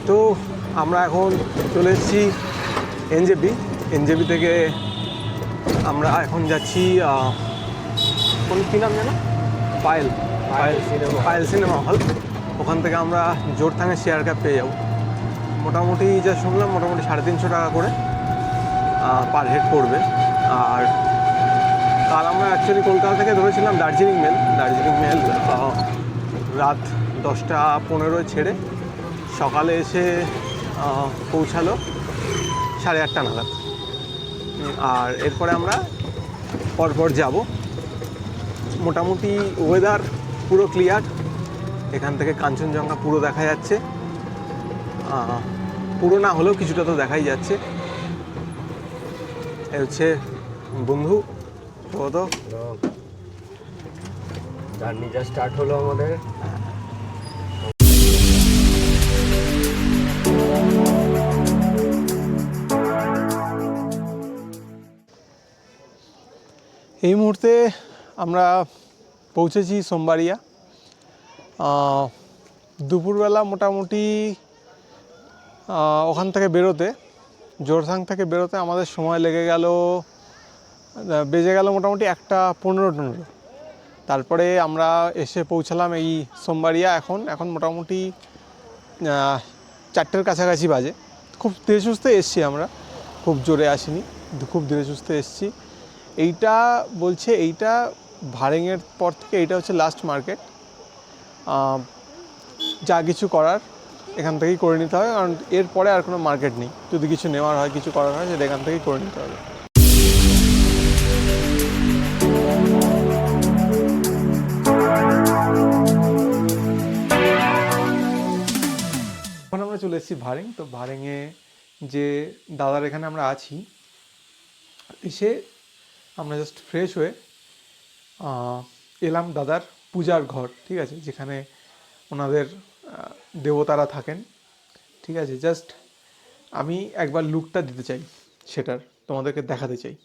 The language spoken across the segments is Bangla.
তো আমরা এখন চলে এসেছি এনজেপি থেকে আমরা এখন যাচ্ছি কী নাম জানো, পায়েল সিনেমা হল। ওখান থেকে আমরা জোরথাঙের শেয়ার ক্যাব পেয়ে যাব। মোটামুটি যা শুনলাম মোটামুটি 350 টাকা করে পার হেড পড়বে। আর কাল আমরা অ্যাকচুয়ালি কলকাতা থেকে ধরেছিলাম দার্জিলিং মেল রাত 10:15 ছেড়ে সকালে এসে পৌঁছালো 8:30 নাগাদ। আর এরপরে আমরা পরপর যাব। মোটামুটি ওয়েদার পুরো ক্লিয়ার, এখান থেকে কাঞ্চনজঙ্ঘা পুরো দেখা যাচ্ছে, পুরো না হলেও কিছুটা তো দেখাই যাচ্ছে। এ হচ্ছে বন্ধু, তো জার্নি যা স্টার্ট হলো আমাদের। এই মুহূর্তে আমরা পৌঁছেছি সোমবাড়িয়া। দুপুরবেলা মোটামুটি ওখান থেকে বেরোতে, জোরথাং থেকে বেরোতে আমাদের সময় বেজে গেল মোটামুটি 1:15। তারপরে আমরা এসে পৌঁছালাম এই সোমবাড়িয়া। এখন মোটামুটি 4টের কাছাকাছি বাজে। খুব ধীরে সুস্থে এসছি আমরা, খুব জোরে আসিনি, খুব ধীরে সুস্থে এসছি। এইটা ভারেংয়ের পর থেকে এইটা হচ্ছে লাস্ট মার্কেট। যা কিছু করার এখান থেকেই করে নিতে হবে, কারণ এরপরে আর কোনো মার্কেট নেই। যদি কিছু নেওয়ার হয়, কিছু করার হয়, সেটা এখান থেকেই করে নিতে হবে। এখন আমরা চলে এসেছি ভারেং। তো ভারেংয়ে যে দাদার এখানে আমরা আছি, এসে আমরা জাস্ট ফ্রেশ হয়ে এলাম দাদার পূজার ঘর, ঠিক আছে, যেখানে ওনাদের দেবতারা থাকেন, ঠিক আছে। জাস্ট আমি একবার লুকটা দিতে চাই, সেটার তোমাদেরকে দেখাতে চাই।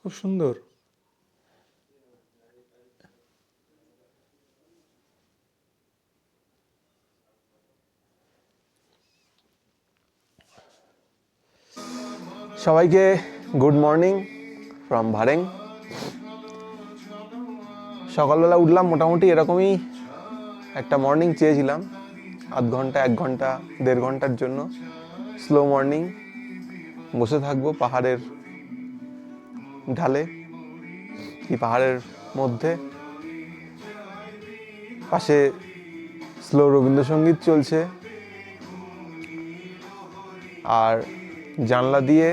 খুব সুন্দর। সবাইকে গুড মর্নিং ফ্রম ভারেং। সকালবেলা উঠলাম, মোটামুটি এরকমই একটা মর্নিং চেয়েছিলাম, আধ ঘন্টা 1 ঘন্টা 1.5 ঘন্টার জন্য স্লো মর্নিং। বসে থাকবো পাহাড়ের ঢালে, কি পাহাড়ের মধ্যে, পাশে স্লো রবীন্দ্রসঙ্গীত চলছে, আর জানলা দিয়ে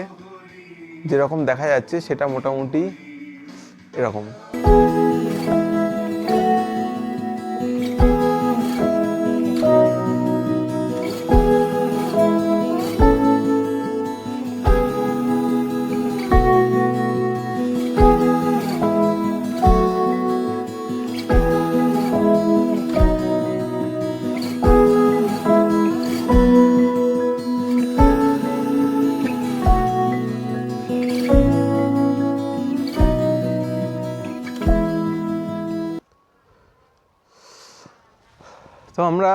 যেরকম দেখা যাচ্ছে সেটা মোটামুটি এরকম। তো আমরা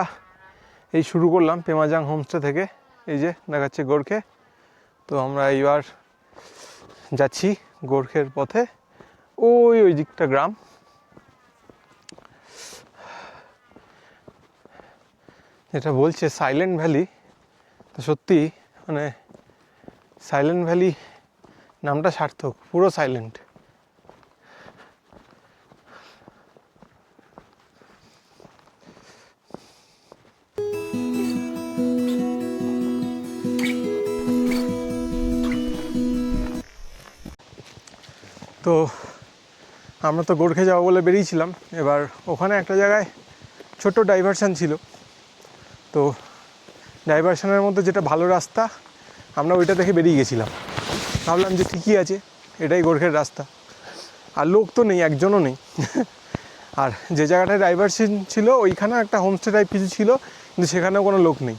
এই শুরু করলাম পেমাজাং হোমস্টে থেকে, এই যে দেখাচ্ছে গোর্খে। তো আমরা এইবার যাচ্ছি গোর্খের পথে, ওই দিকটা গ্রাম। যেটা বলছে সাইলেন্ট ভ্যালি, তো সত্যি মানে সাইলেন্ট ভ্যালি নামটা সার্থক, পুরো সাইলেন্ট। তো আমরা তো গোর্খে যাবো বলে বেরিয়েছিলাম। এবার ওখানে একটা জায়গায় ছোট্ট ডাইভারশান ছিল, তো ডাইভারশানের মধ্যে যেটা ভালো রাস্তা, আমরা ওইটা দেখে বেরিয়ে গেছিলাম। ভাবলাম যে ঠিকই আছে, এটাই গোর্খের রাস্তা। আর লোক তো নেই, একজনও নেই। আর যে জায়গাটায় ডাইভারশন ছিল ওইখানে একটা হোমস্টে টাইপ কিছু ছিল, কিন্তু সেখানেও কোনো লোক নেই।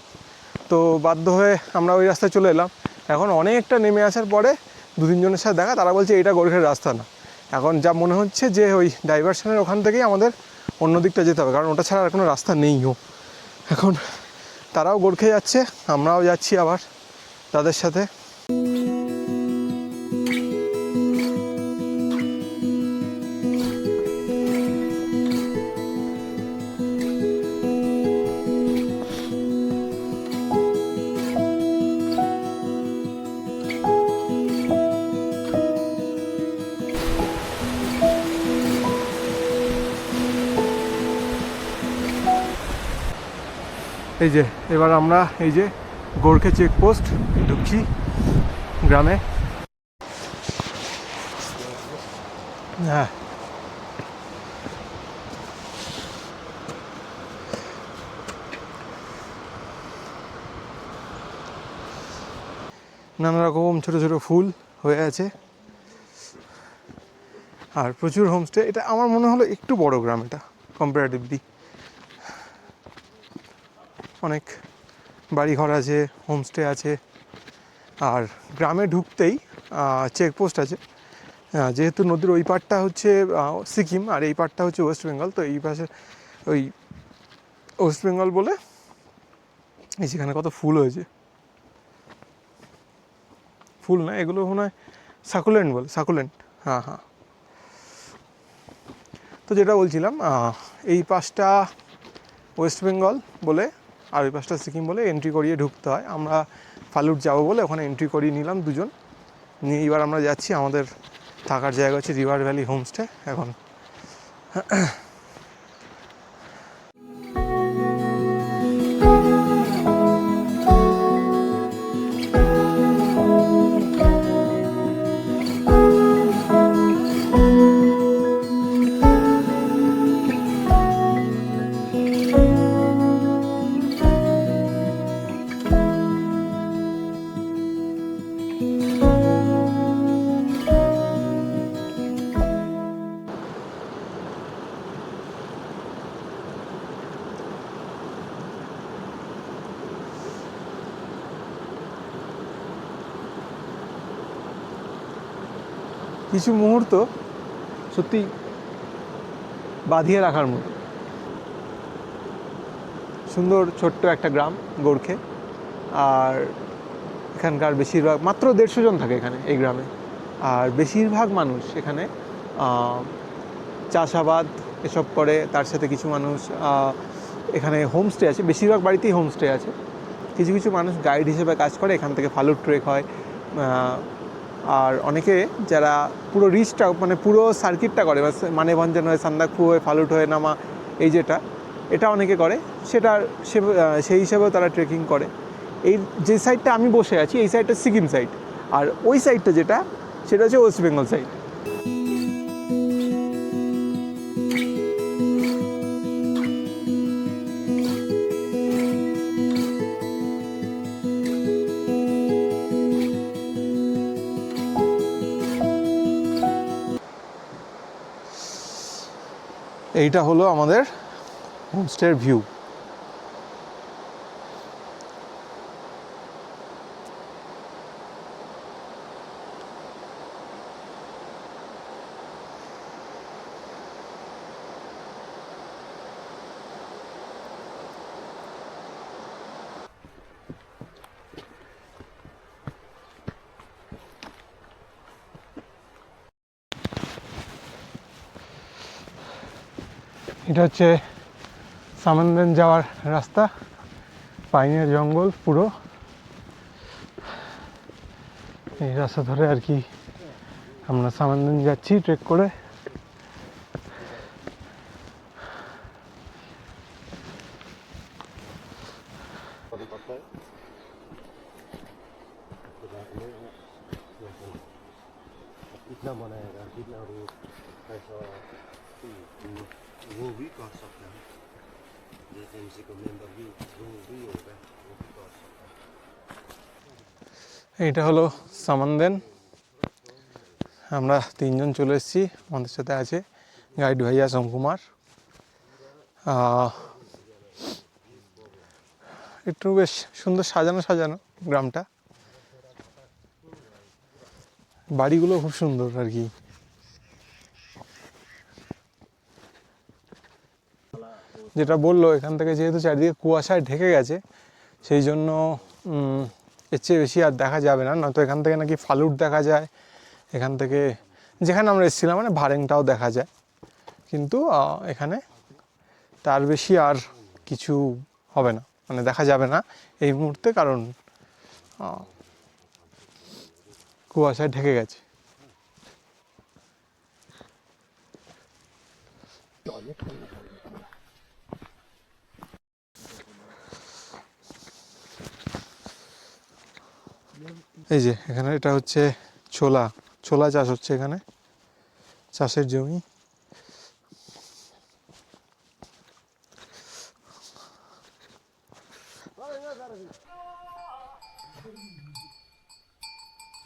তো বাধ্য হয়ে আমরা ওই রাস্তায় চলে এলাম। এখন অনেকটা নেমে আসার পরে 2-3 জনের সাথে দেখা, তারা বলছে এইটা গোর্খের রাস্তা না। এখন যা মনে হচ্ছে যে ওই ডাইভারশনের ওখান থেকেই আমাদের অন্য দিকটা যেতে হবে, কারণ ওটা ছাড়া আর কোনো রাস্তা নেইও। এখন তারাও গোর্খে যাচ্ছে, আমরাও যাচ্ছি আবার তাদের সাথে। এই যে এবার আমরা এই যে গোর্খে চেকপোস্ট ঢুকছি গ্রামে। হ্যাঁ, নানা রকম ছোটো ছোটো ফুল হয়ে আছে আর প্রচুর হোমস্টে। এটা আমার মনে হলো একটু বড় গ্রাম এটা কম্পারেটিভলি। অনেক বাড়িঘর আছে, হোমস্টে আছে। আর গ্রামে ঢুকতেই চেকপোস্ট আছে। যেহেতু নদীর ওই পাড়টা হচ্ছে সিকিম আর এই পাড়টা হচ্ছে ওয়েস্ট বেঙ্গল, তো এই পাশে ওই ওয়েস্ট বেঙ্গল বলে এই সেখানে কত ফুল হয়েছে। ফুল না, এগুলো মনে হয় সাকুলেন্ট বলে, সাকুলেন্ট। হ্যাঁ হ্যাঁ। তো যেটা বলছিলাম, এই পাশটা ওয়েস্ট বেঙ্গল বলে আর ওই পাশটা সিকিম বলে এন্ট্রি করিয়ে ঢুকতে হয়। আমরা ফালুট যাবো বলে ওখানে এন্ট্রি করিয়ে নিলাম দুজন নিয়ে। এবার আমরা যাচ্ছি, আমাদের থাকার জায়গা হচ্ছে রিভার ভ্যালি হোমস্টে। এখন কিছু মুহূর্ত সত্যি বাঁধিয়ে রাখার মতো। সুন্দর ছোট্ট একটা গ্রাম গোর্খে। আর এখানকার বেশিরভাগ, মাত্র 150 জন থাকে এখানে এই গ্রামে। আর বেশিরভাগ মানুষ এখানে চাষাবাদ এসব করে। তার সাথে কিছু মানুষ এখানে হোমস্টে আছে, বেশিরভাগ বাড়িতেই হোমস্টে আছে। কিছু কিছু মানুষ গাইড হিসেবে কাজ করে, এখান থেকে ফালুট ট্রেক হয়। আর অনেকে যারা পুরো রিচটা মানে পুরো সার্কিটটা করে, মানেভঞ্জন হয়ে সান্দাকফু হয়ে ফালুট হয়ে নামা, এই এটা অনেকে করে। সেই হিসেবেও তারা ট্রেকিং করে। এই যে সাইডটা আমি বসে আছি এই সাইডটা সিকিম সাইড, আর ওই সাইডটা সেটা হচ্ছে ওয়েস্ট বেঙ্গল সাইড। এইটা হলো আমাদের হোমস্টের ভিউ। এটা হচ্ছে সামানদেন যাওয়ার রাস্তা, পাইনের জঙ্গল পুরো। এই রাস্তা ধরে আর কি আমরা সামানদেন যাচ্ছি ট্রেক করে। कितना बनाएगा, कितना रोड कैसा वो भी कर सकते हैं। जैसे एमसी को मेंबर भी वो भी होगा, वो भी कर सकते हैं। এইটা হলো সামানদেন। আমরা 3 জন চলে এসেছি। আমাদের সাথে আছে গাইড ভাইয়া সোমকুমার। একটু বেশ সুন্দর সাজানো সাজানো গ্রামটা, বাড়িগুলো খুব সুন্দর আর কি। যেটা বললো, এখান থেকে যেহেতু চারিদিকে কুয়াশায় ঢেকে গেছে, সেই জন্য এর চেয়ে বেশি আর দেখা যাবে না। নয়তো এখান থেকে নাকি ফালুট দেখা যায়, এখান থেকে যেখানে আমরা এসেছিলাম মানে ভারেংটাও দেখা যায়, কিন্তু এখানে তার বেশি আর কিছু হবে না, মানে দেখা যাবে না এই মুহূর্তে, কারণ কুয়াশায় ঢেকে গেছে। এই যে এখানে এটা হচ্ছে ছোলা ছোলা চাষ হচ্ছে, এখানে চাষের জমি।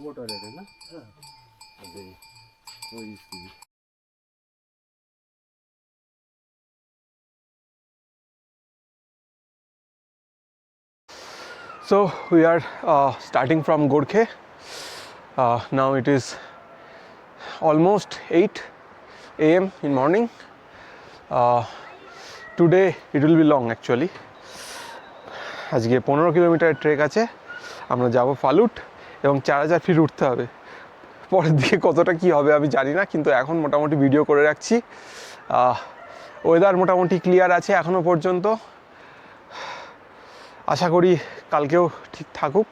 Water है ना? अबे कोई इसकी So we are starting from Gorkhe. Now it is almost 8 a.m. in morning. Today it will be long actually. আজকে 15 কিলোমিটারের ট্রেক আছে। আমরা যাব ফালুট এবং 4000 ফিট উঠতে হবে। পরের দিকে কতটা কি হবে আমি জানি না, কিন্তু এখন মোটামুটি ভিডিও করে রাখছি। ওয়েদার মোটামুটি ক্লিয়ার আছে এখনও পর্যন্ত। আশা করি কালকেও ঠিক থাকুক।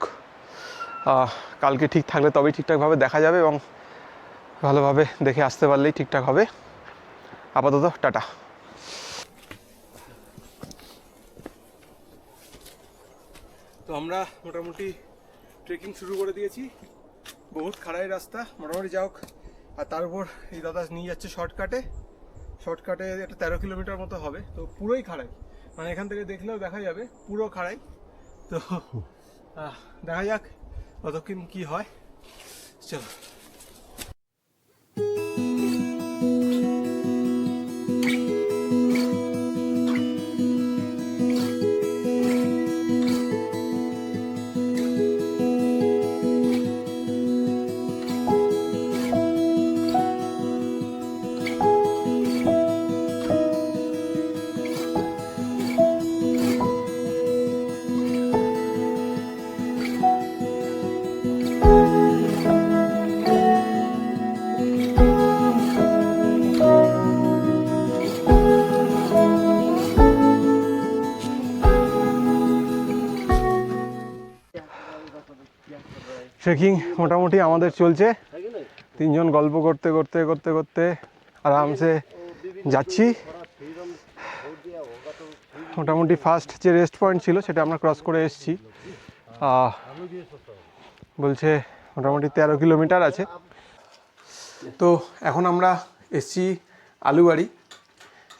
কালকে ঠিক থাকলে তবেই ঠিকঠাকভাবে দেখা যাবে এবং ভালোভাবে দেখে আসতে পারলেই ঠিকঠাক হবে। আপাতত টাটা। তো আমরা মোটামুটি ট্রেকিং শুরু করে দিয়েছি। বহুত খাড়াই রাস্তা মোটামুটি যাও, আর তার উপর এই দাদা নিয়ে যাচ্ছে শর্টকাটে এটা 13 কিলোমিটার মতো হবে। তো পুরোই খাড়াই, মানে এখান থেকে দেখলেও দেখা যাবে পুরো খাড়াই। তো দেখা যাক কতক্ষণ কি হয়, চলো। ট্রেকিং মোটামুটি আমাদের চলছে। 3 জন গল্প করতে করতে করতে করতে আরামসে যাচ্ছি। মোটামুটি ফার্স্ট যে রেস্ট পয়েন্ট ছিল সেটা আমরা ক্রস করে এসেছি। বলছে মোটামুটি 13 কিলোমিটার আছে। তো এখন আমরা এসেছি আলুবাড়ি।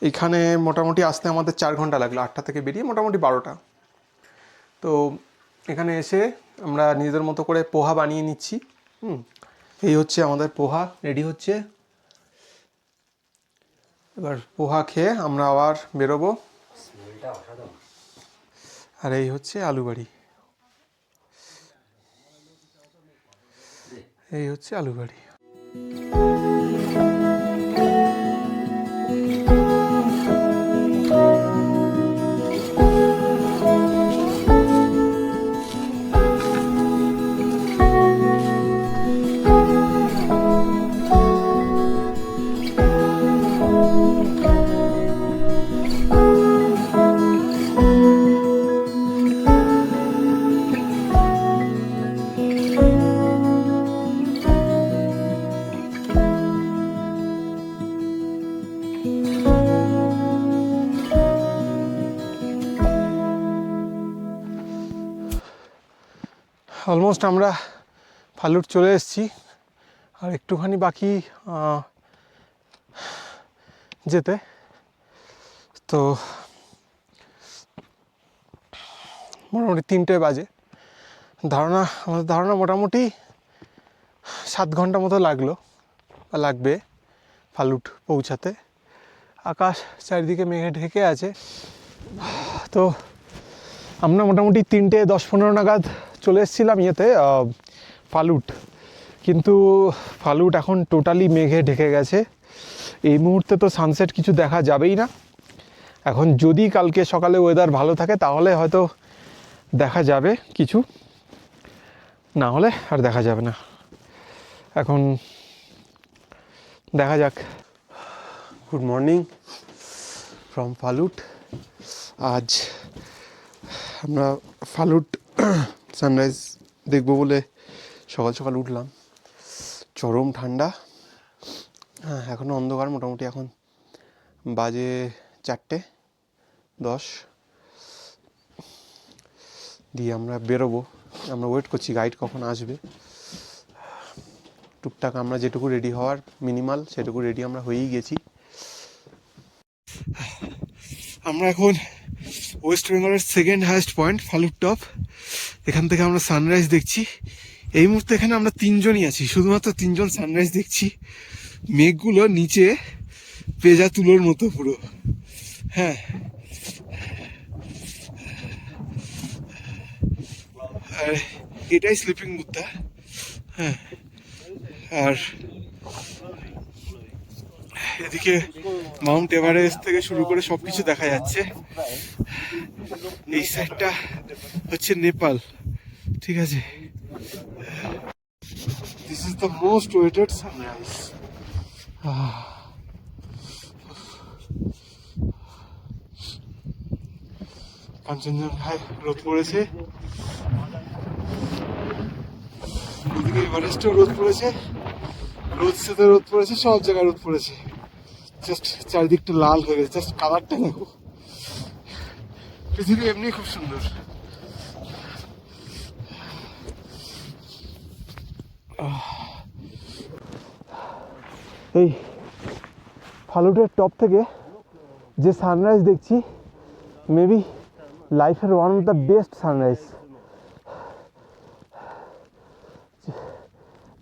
এইখানে মোটামুটি আসতে আমাদের 4 ঘন্টা লাগলো, 8টা থেকে বেরিয়ে মোটামুটি 12টা। তো এখানে এসে আমরা নিজেদের মতো করে পোহা বানিয়ে নিচ্ছি। এই হচ্ছে আমাদের পোহা রেডি হচ্ছে। এবার পোহা খেয়ে আমরা আবার বেরোবো। আর এই হচ্ছে আলুবাড়ি, এই হচ্ছে আলুবাড়ি। অলমোস্ট আমরা ফালুট চলে এসেছি, আর একটুখানি বাকি যেতে। তো মোটামুটি 3টে বাজে। আমাদের ধারণা মোটামুটি 7 ঘন্টা মতো লাগলো লাগবে ফালুট পৌঁছাতে। আকাশ চারিদিকে মেঘে ঢেকে আছে। তো আমরা মোটামুটি 3:10-15 নাগাদ চলে এসেছিলাম ফালুট, কিন্তু ফালুট এখন টোটালি মেঘে ঢেকে গেছে। এই মুহূর্তে তো সানসেট কিছু দেখা যাবেই না। এখন যদি কালকে সকালে ওয়েদার ভালো থাকে তাহলে হয়তো দেখা যাবে কিছু, না হলে আর দেখা যাবে না। এখন দেখা যাক। Good morning from Phalut. আজ আমরা ফালুট সানরাইজ দেখব বলে সকাল সকাল উঠলাম। চরম ঠান্ডা, হ্যাঁ এখনও অন্ধকার। মোটামুটি এখন বাজে 4:10 দিয়ে আমরা বেরোবো। আমরা ওয়েট করছি গাইড কখন আসবে। টুকটাক আমরা যেটুকু রেডি হওয়ার মিনিমাল সেটুকু রেডি আমরা হয়েই গেছি। আমরা এখন ওয়েস্ট বেঙ্গলের second highest point Phalut top. এখান থেকে আমরা সানরাইজ দেখছি। এই মুহূর্তে এখানে আমরা 3 জনই আছি, শুধুমাত্র 3 জন সানরাইজ দেখছি। মেঘগুলো নিচে পেঁজা তুলোর মতো পুরো, হ্যাঁ। আর এটাই স্লিপিং বুথটা, হ্যাঁ। আর এদিকে মাউন্ট এভারেস্ট থেকে শুরু করে সবকিছু দেখা যাচ্ছে। এই সাইডটা হচ্ছে নেপাল, ঠিক আছে। This is the most waited sunrise. কাঞ্চনজঙ্ঘায় রোদ পড়েছে, ওদিকে এভারেস্টেও রোদ পড়েছে, রোদ সাথে রোদ পড়েছে, সব জায়গায় রোদ পড়েছে। জাস্ট চারিদিকটা লাল হয়ে গেছে, জাস্ট কালারটা দেখো। পৃথিবী এমনি খুব সুন্দর। এই ফালুটের টপ থেকে যে সানরাইজ দেখছি, মেবি লাইফের one of the best sunrise.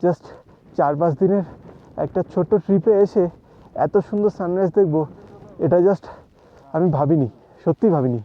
Just 4-5 দিনের একটা ছোট্ট ট্রিপে এসে এত সুন্দর সানরাইজ দেখবো, এটা জাস্ট আমি ভাবিনি, সত্যি ভাবিনি।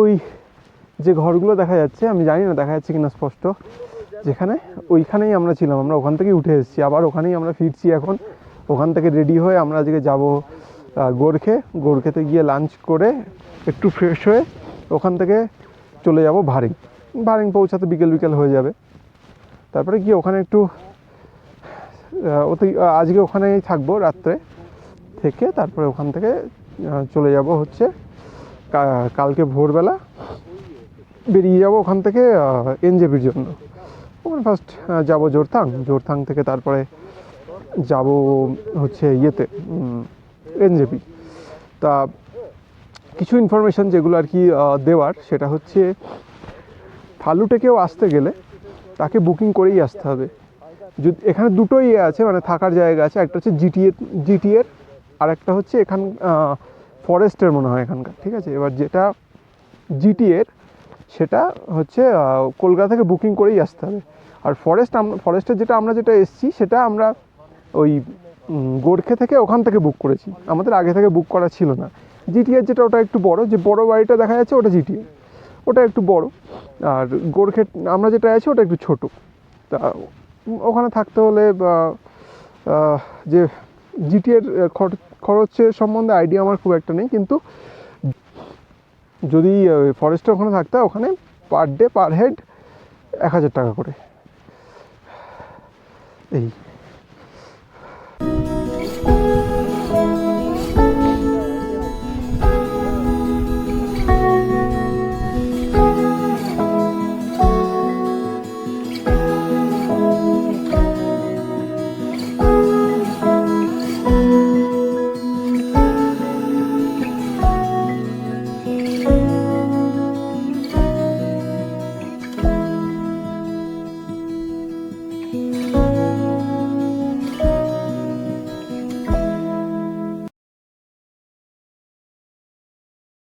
ওই যে ঘরগুলো দেখা যাচ্ছে, আমি জানি না দেখা যাচ্ছে কিনা স্পষ্ট, যেখানে ওইখানেই আমরা ছিলাম। আমরা ওখান থেকেই উঠে এসেছি, আবার ওখানেই আমরা ফিরছি এখন। ওখান থেকে রেডি হয়ে আমরা আজকে যাব গোর্খেতে গিয়ে লাঞ্চ করে একটু ফ্রেশ হয়ে ওখান থেকে চলে যাব ভারিং পৌঁছাতে বিকেল হয়ে যাবে। তারপরে গিয়ে ওখানে একটু আজকে ওখানেই থাকবো রাত্রে থেকে, তারপরে ওখান থেকে চলে যাব হচ্ছে কালকে ভোরবেলা বেরিয়ে যাব ওখান থেকে এনজেপির জন্য। ওখানে ফার্স্ট যাব জোরথাং থেকে তারপরে যাব হচ্ছে এনজেপি। তা কিছু ইনফরমেশান যেগুলো আর কি দেওয়ার, সেটা হচ্ছে ফালুটে কেউ আসতে গেলে তাকে বুকিং করেই আসতে হবে। যদি এখানে দুটোই আছে, মানে থাকার জায়গা আছে, একটা হচ্ছে জিটিএর আর একটা হচ্ছে ফরেস্টের মনে হয় এখানকার, ঠিক আছে। এবার যেটা জিটিএর সেটা হচ্ছে কলকাতা থেকে বুকিং করেই আসতে হবে। আর ফরেস্টের আমরা যেটা এসছি সেটা আমরা ওই গোর্খে থেকে ওখান থেকে বুক করেছি, আমাদের আগে থেকে বুক করা ছিল না। জিটিএর যেটা ওটা একটু বড়, যে বড় বাড়িটা দেখা যাচ্ছে ওটা জিটিএর, ওটা একটু বড়। আর গোর্খে আমরা যেটা আছি ওটা একটু ছোট। তা ওখানে থাকতে হলে যে জিটিএর খরচের সম্বন্ধে আইডিয়া আমার খুব একটা নেই, কিন্তু যদি ফরেস্টের ওখানে থাকতে হয় ওখানে পার ডে পার হেড 1000 টাকা করে। এই